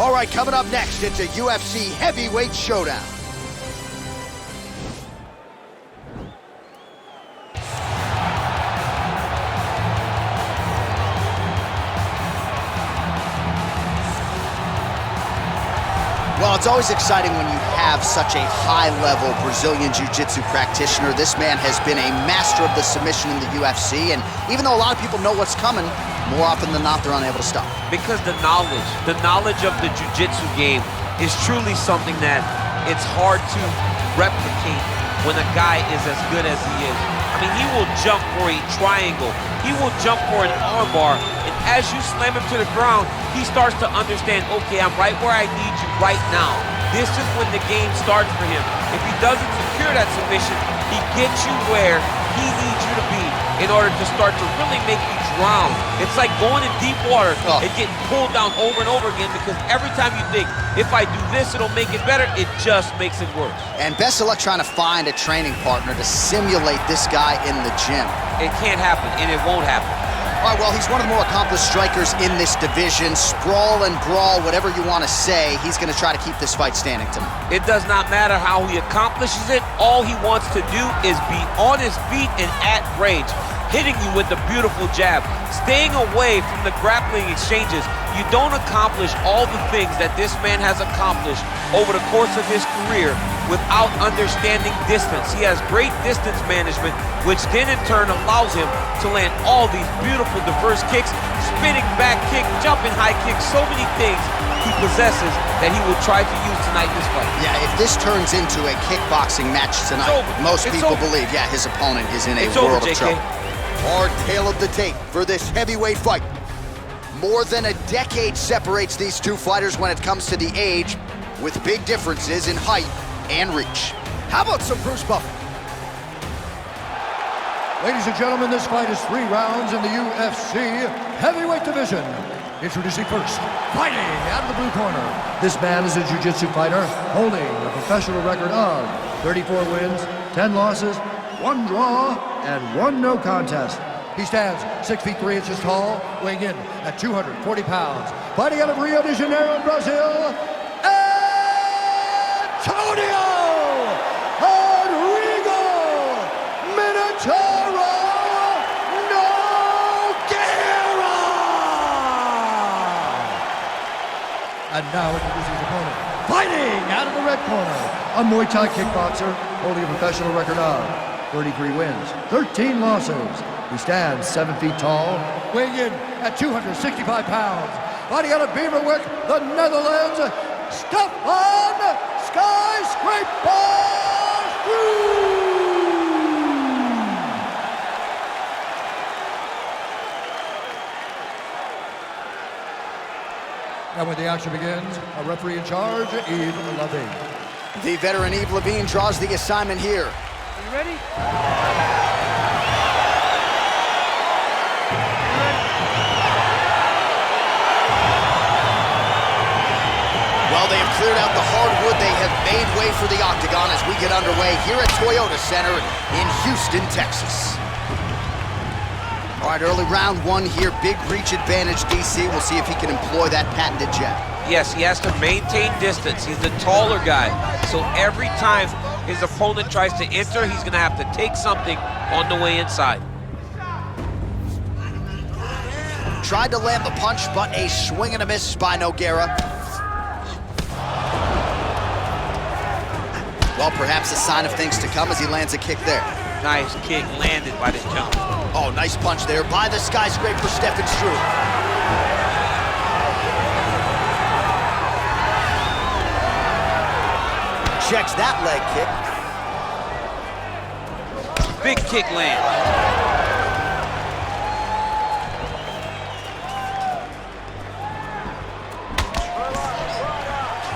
All right, coming up next, it's a UFC heavyweight showdown. Well, it's always exciting when you have such a high-level Brazilian Jiu-Jitsu practitioner. This man has been a master of the submission in the UFC, and even though a lot of people know what's coming, more often than not, they're unable to stop. Because the knowledge of the Jiu-Jitsu game is truly something that it's hard to replicate when a guy is as good as he is. I mean, he will jump for a triangle. He will jump for an armbar. And as you slam him to the ground, he starts to understand, okay, I'm right where I need you right now. This is when the game starts for him. If he doesn't secure that submission, he gets you where he needs you to be in order to start to really make you drown. It's like going in deep water and getting pulled down over and over again, because every time you think, if I do this, it'll make it better, it just makes it worse. And best of luck trying to find a training partner to simulate this guy in the gym. It can't happen, and it won't happen. All right, well, he's one of the more accomplished strikers in this division. Sprawl and brawl, whatever you want to say, he's going to try to keep this fight standing tonight. It does not matter how he accomplishes it. All he wants to do is be on his feet and at range, hitting you with the beautiful jab, staying away from the grappling exchanges. You don't accomplish all the things that this man has accomplished over the course of his career without understanding distance. He has great distance management, which then in turn allows him to land all these beautiful diverse kicks, spinning back kick, jumping high kick, so many things he possesses that he will try to use tonight in this fight. Yeah, if this turns into a kickboxing match tonight, most people believe, yeah, his opponent is in a world of trouble. Hard tale of the tape for this heavyweight fight. More than a decade separates these two fighters when it comes to the age, with big differences in height and reach. How about some Bruce Buffer? Ladies and gentlemen, this fight is 3 rounds in the UFC heavyweight division. Introducing first, fighting out of the blue corner. This man is a jiu-jitsu fighter holding a professional record of 34 wins, 10 losses, 1 draw, and 1 no contest. He stands 6 feet 3 inches tall, weighing in at 240 pounds. Fighting out of Rio de Janeiro, Brazil, Antonio Rodrigo Minotauro Nogueira! And now introducing his opponent, fighting out of the red corner, a Muay Thai kickboxer holding a professional record of 33 wins, 13 losses. He stands 7 feet tall, weighing in at 265 pounds. Fighting out of Beverwijk, the Netherlands, Stefan Skyscraper! And when the action begins, a referee in charge, Yves Levine. The veteran Yves Levine draws the assignment here. Are you ready? Well, they have cleared out the hardwood. They have made way for the octagon as we get underway here at Toyota Center in Houston, Texas. All right, early round 1 here. Big reach advantage, DC. We'll see if he can employ that patented jab. Yes, he has to maintain distance. He's the taller guy. So every time his opponent tries to enter, he's going to have to take something on the way inside. Tried to land the punch, but a swing and a miss by Nogueira. Well, perhaps a sign of things to come as he lands a kick there. Nice kick landed by the jump. Oh, nice punch there by the skyscraper, Stefan Struve. Checks that leg kick. Big kick land.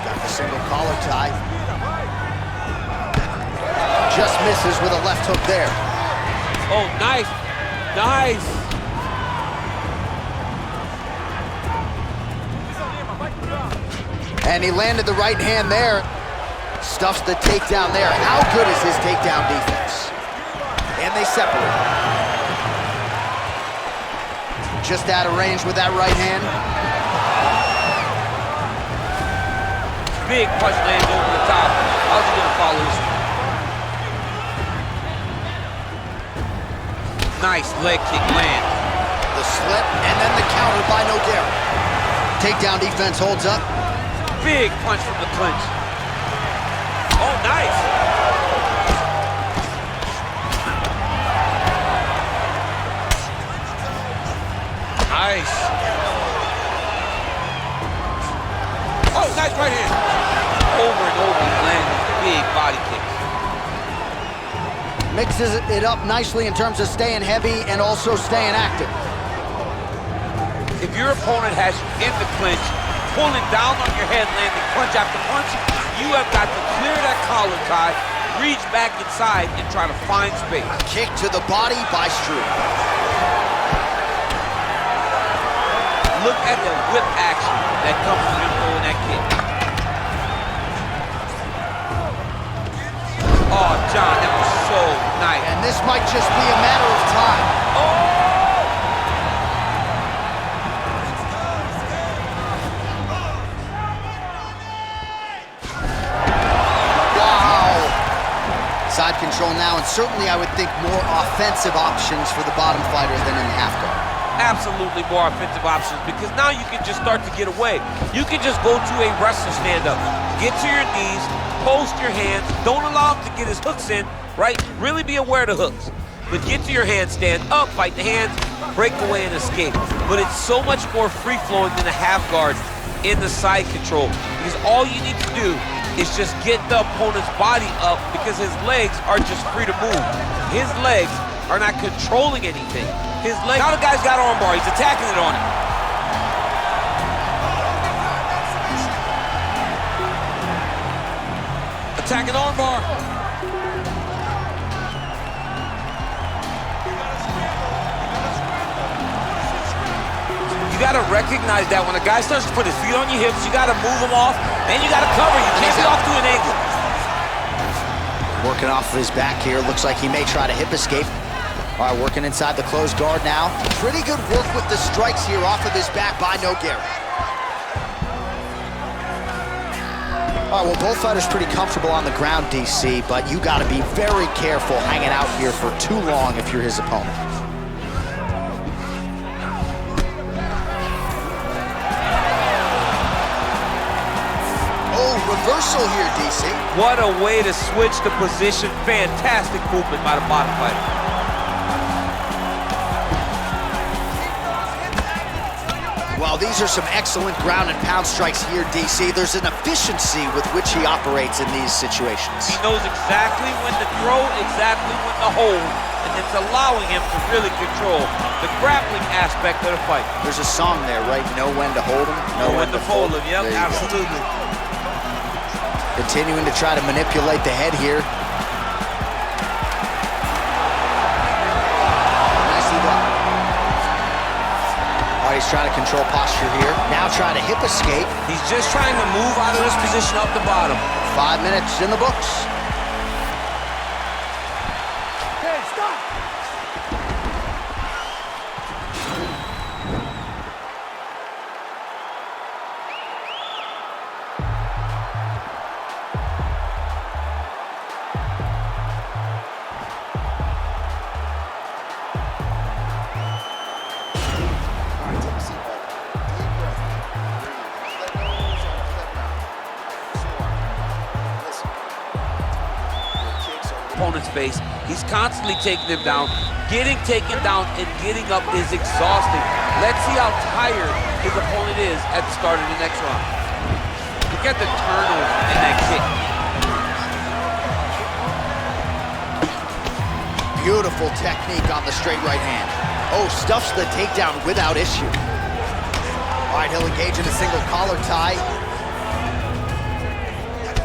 Got the single collar tie. Just misses with a left hook there. Oh, nice. Nice. And he landed the right hand there. Stuffs the takedown there. How good is his takedown defense? And they separate. Just out of range with that right hand. Big punch lands over the top. How's he gonna follow this one? Nice leg kick land. The slip, and then the counter by Nogueira. Takedown defense holds up. Big punch from the clinch. Oh, nice. Nice. Oh, nice right hand. Over and over, landing big body kicks. Mixes it up nicely in terms of staying heavy and also staying active. If your opponent has you in the clinch, pulling down on your head, landing punch after punch, you have got to clear that collar tie, reach back inside, and try to find space. Kick to the body by Struve. Look at the whip action that comes from him throwing that kick. Oh, John, that was so nice. And this might just be a matter of time. Oh! Side control now, and certainly I would think more offensive options for the bottom fighter than in the half guard. Absolutely more offensive options, because now you can just start to get away. You can just go to a wrestler stand-up, get to your knees, post your hands, don't allow him to get his hooks in, right? Really be aware of the hooks. But get to your hands, stand up, fight the hands, break away and escape. But it's so much more free-flowing than a half guard in the side control, because all you need to do is just get the opponent's body up, because his legs are just free to move. His legs are not controlling anything. His legs, now the guy's got armbar, he's attacking it on him. Attacking armbar. You gotta recognize that when a guy starts to put his feet on your hips, you gotta move him off, and you gotta cover. You can't be off to an angle. Working off of his back here. Looks like he may try to hip escape. All right, working inside the closed guard now. Pretty good work with the strikes here off of his back by Nogueira. All right, well, both fighters pretty comfortable on the ground, DC, but you gotta be very careful hanging out here for too long if you're his opponent. Reversal here, DC. What a way to switch the position. Fantastic movement by the bottom fighter. Well, these are some excellent ground and pound strikes here, DC. There's an efficiency with which he operates in these situations. He knows exactly when to throw, exactly when to hold, and it's allowing him to really control the grappling aspect of the fight. There's a song there, right? Know when to hold him, know when to fold him. Yep, absolutely. Continuing to try to manipulate the head here. Nicely done. All right, he's trying to control posture here. Now trying to hip escape. He's just trying to move out of this position up the bottom. 5 minutes in the books. Okay, stop! Opponent's face. He's constantly taking him down. Getting taken down and getting up is exhausting. Let's see how tired his opponent is at the start of the next round. Look at the turnover in that kick. Beautiful technique on the straight right hand. Oh, stuffs the takedown without issue. All right, he'll engage in a single collar tie.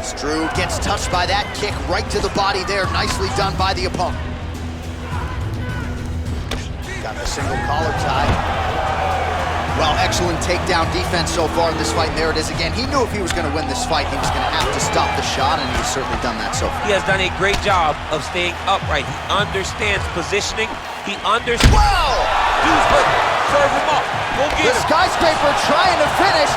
Struve gets touched by that kick right to the body there. Nicely done by the opponent. Got the single collar tie. Well, excellent takedown defense so far in this fight. And there it is again. He knew if he was going to win this fight, he was going to have to stop the shot, and he's certainly done that so far. He has done a great job of staying upright. He understands positioning. He understands. Wow! Dude's hurt. Serve him up. Go get him. The skyscraper trying to finish.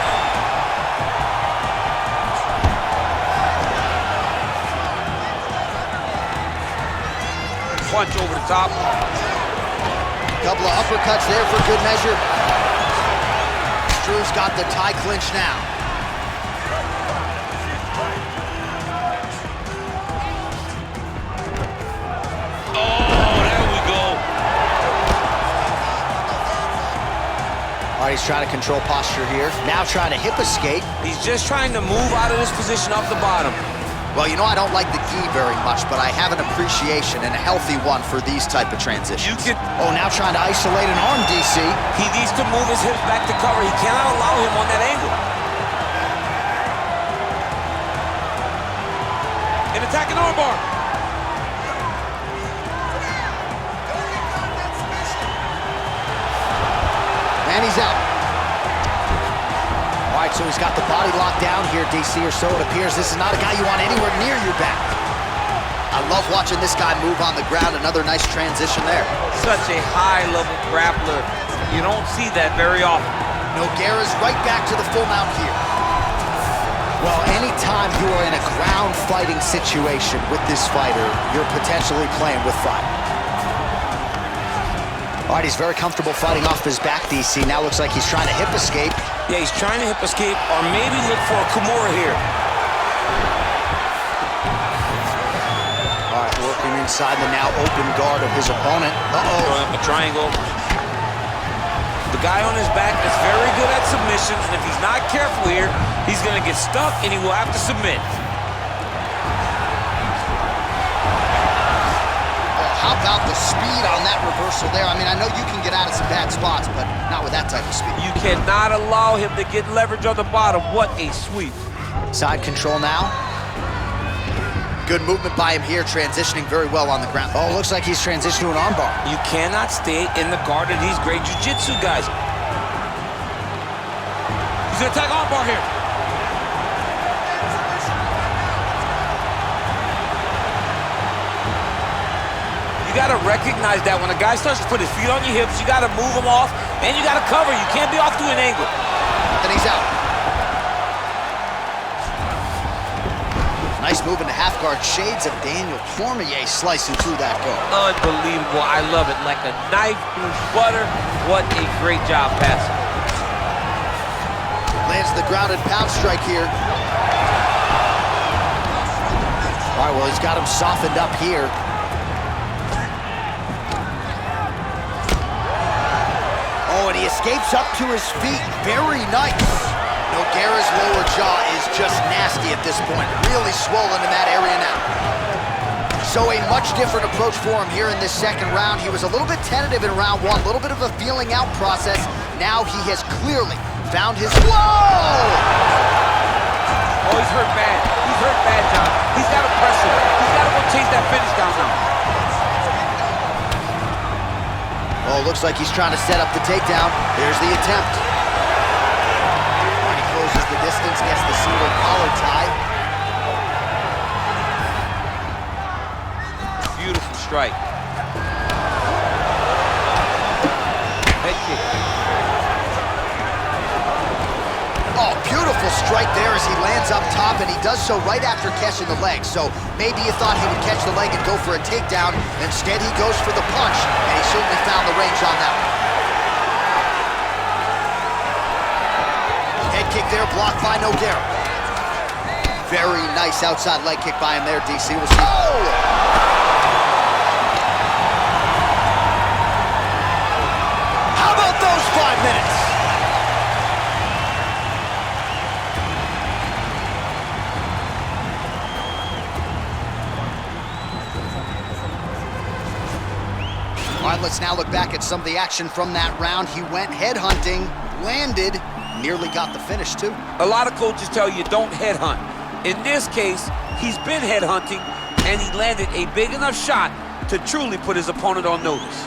punch over the top. Couple of uppercuts there for good measure. Drew's got the tie clinch now. All right, he's trying to control posture here. Now trying to hip escape. He's just trying to move out of this position off the bottom. Well, you know, I don't like the gi very much, but I have an appreciation and a healthy one for these type of transitions. Oh, now trying to isolate an arm, DC. He needs to move his hips back to cover. He cannot allow him on that angle. An attacking armbar. And he's out. All right, so he's got the body locked down here, DC, or so it appears. This is not a guy you want anywhere near your back. I love watching this guy move on the ground. Another nice transition there. Such a high-level grappler. You don't see that very often. Nogueira's right back to the full mount here. Well, anytime you are in a ground fighting situation with this fighter, you're potentially playing with fire. All right, he's very comfortable fighting off his back, DC. Now looks like he's trying to hip escape. Yeah, he's trying to hip escape or maybe look for a Kimura here. All right, working inside the now open guard of his opponent. Uh-oh. A triangle. The guy on his back is very good at submissions, and if he's not careful here, he's going to get stuck and he will have to submit. How about the speed on that reversal there? I mean, I know you can get out of some bad spots, but not with that type of speed. You cannot allow him to get leverage on the bottom. What a sweep. Side control now. Good movement by him here, transitioning very well on the ground. Oh, looks like he's transitioned to an armbar. You cannot stay in the guard of these great jiu-jitsu guys. He's gonna attack armbar here. You gotta recognize that when a guy starts to put his feet on your hips, you gotta move him off, and you gotta cover. You can't be off to an angle. And he's out. Nice move into half guard. Shades of Daniel Cormier slicing through that guard. Unbelievable. I love it. Like a knife through butter. What a great job passing. Lands the grounded pound strike here. All right, well, he's got him softened up here. Oh, and he escapes up to his feet. Very nice. Nogueira's lower jaw is just nasty at this point. Really swollen in that area now. So a much different approach for him here in this second round. He was a little bit tentative in round one, a little bit of a feeling out process. Now he has clearly found his... Whoa! Oh, he's hurt bad. He's hurt bad, John. He's got to press him. He's got to go chase that finish down now. Oh, looks like he's trying to set up the takedown. There's the attempt. And he closes the distance, gets the single collar tie. Beautiful strike. Head kick. Oh, beautiful strike there as he lands up top, and he does so right after catching the leg. So maybe you thought he would catch the leg and go for a takedown. Instead, he goes for the punch, and he certainly found the range on that one. Head kick there, blocked by Nogueira. Very nice outside leg kick by him there, DC. We'll see. Oh! How about those 5 minutes? All right, let's now look back at some of the action from that round. He went headhunting, landed, nearly got the finish too. A lot of coaches tell you don't headhunt. In this case, he's been headhunting, and he landed a big enough shot to truly put his opponent on notice.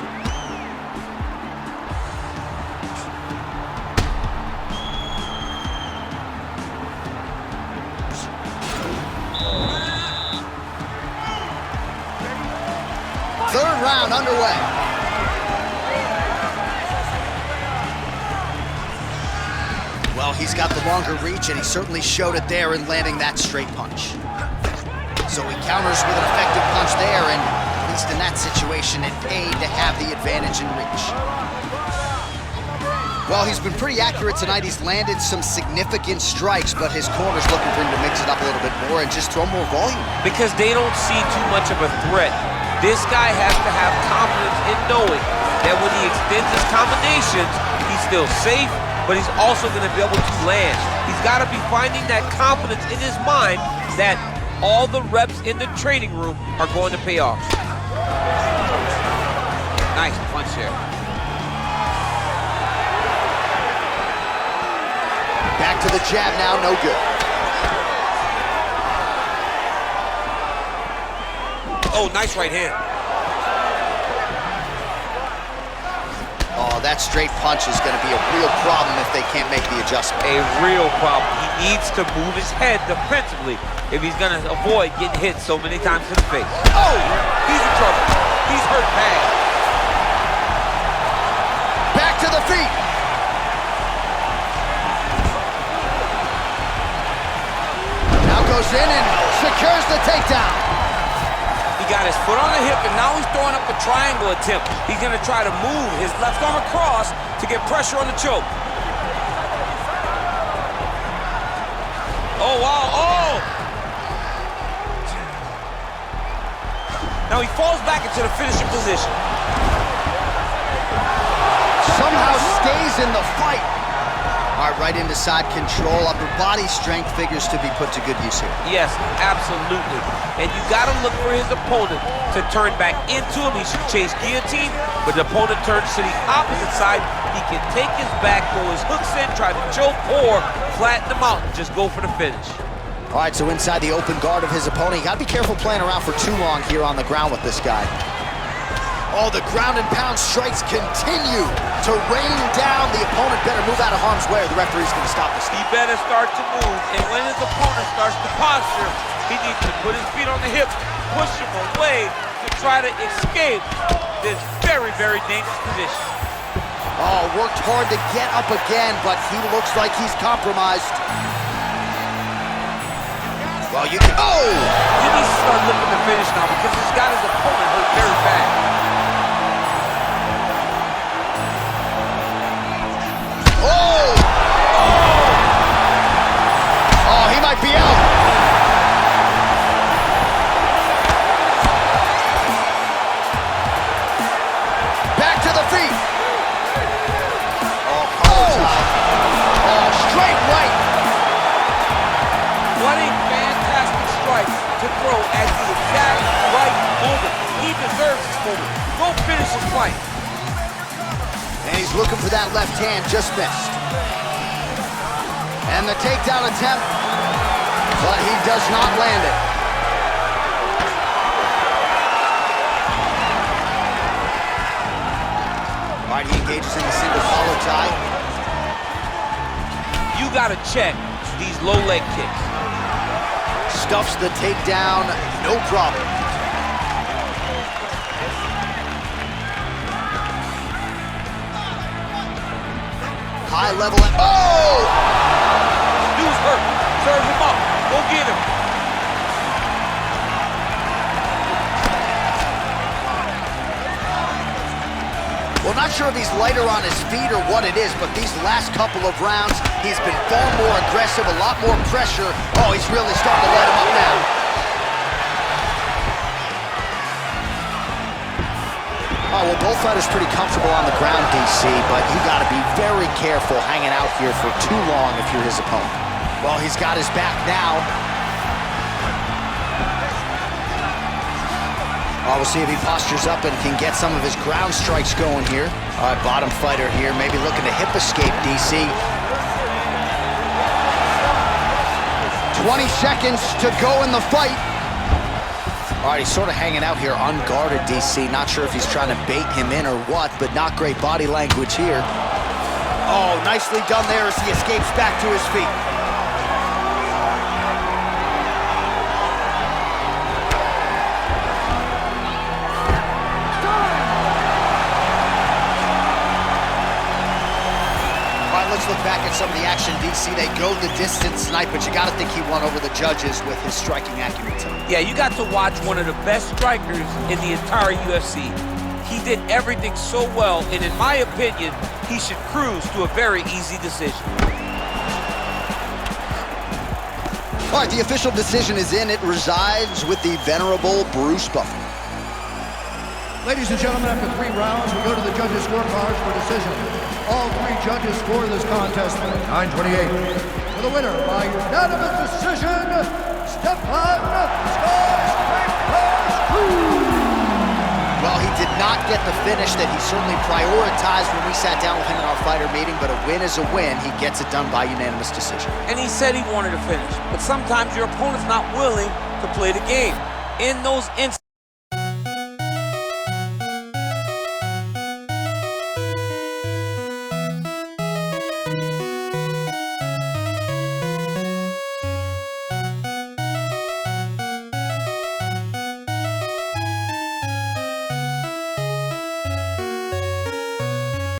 Third round underway. Well, he's got the longer reach, and he certainly showed it there in landing that straight punch. So he counters with an effective punch there, and least in that situation, it paid to have the advantage in reach. Well, he's been pretty accurate tonight. He's landed some significant strikes, but his corner's looking for him to mix it up a little bit more and just throw more volume. Because they don't see too much of a threat. This guy has to have confidence in knowing that when he extends his combinations, he's still safe, but he's also going to be able to land. He's got to be finding that confidence in his mind that all the reps in the training room are going to pay off. Nice punch there. Back to the jab now, no good. Oh, nice right hand. Oh, that straight punch is going to be a real problem if they can't make the adjustment. A real problem. He needs to move his head defensively if he's going to avoid getting hit so many times in the face. Oh, he's in trouble. He's hurt bad. Back to the feet. Now goes in and secures the takedown. He got his foot on the hip, and now he's throwing up a triangle attempt. He's going to try to move his left arm across to get pressure on the choke. Oh, wow, oh! Now he falls back into the finishing position. Somehow stays in the fight. All right, right into side control. Upper body strength figures to be put to good use here. Yes, absolutely. And you got to look for his opponent to turn back into him. He should chase guillotine, but the opponent turns to the opposite side. He can take his back, throw his hooks in, try to choke, or flatten him out and just go for the finish. All right, so inside the open guard of his opponent. You got to be careful playing around for too long here on the ground with this guy. Oh, the ground and pound strikes continue to rain down. The opponent better move out of harm's way or the referee's going to stop this. He better start to move, and when his opponent starts to posture, he needs to put his feet on the hips, push him away to try to escape this very, very dangerous position. Oh, worked hard to get up again, but he looks like he's compromised. Well, you can... Oh! He needs to start looking to finish now because he's got his opponent hurt very bad. Oh! Oh, he might be out. Back to the feet. Oh, straight right. What a fantastic strike to throw at the exact right moment. He deserves this moment. Go finish his fight. And he's looking for that left hand, just missed. And the takedown attempt, but he does not land it. All right, he engages in the single collar tie. You gotta check these low leg kicks. Stuffs the takedown, no problem. High level, oh! Dude's hurt. Serve him up. Go get him. Well, not sure if he's lighter on his feet or what it is, but these last couple of rounds, he's been far more aggressive, a lot more pressure. Oh, he's really starting to light him up now. Oh, well, both fighters pretty comfortable on the ground, DC, but you got to be very careful hanging out here for too long if you're his opponent. Well, he's got his back now. Oh, we'll see if he postures up and can get some of his ground strikes going here. All right, bottom fighter here, maybe looking to hip escape, DC. 20 seconds to go in the fight. All right, he's sort of hanging out here unguarded, DC. Not sure if he's trying to bait him in or what, but not great body language here. Oh, nicely done there as he escapes back to his feet. Let's look back at some of the action, DC. They go the distance tonight, but you got to think he won over the judges with his striking acumen tonight. Yeah, you got to watch one of the best strikers in the entire UFC. He did everything so well, and in my opinion, he should cruise to a very easy decision. All right, the official decision is in. It resides with the venerable Bruce Buffer. Ladies and gentlemen, after 3 rounds, we go to the judges' scorecards for decision. All 3 judges score this contest 9-28. For the winner by unanimous decision, Stefan Well, he did not get the finish that he certainly prioritized when we sat down with him in our fighter meeting, but a win is a win. He gets it done by unanimous decision. And he said he wanted to finish, but sometimes your opponent's not willing to play the game. In those instances,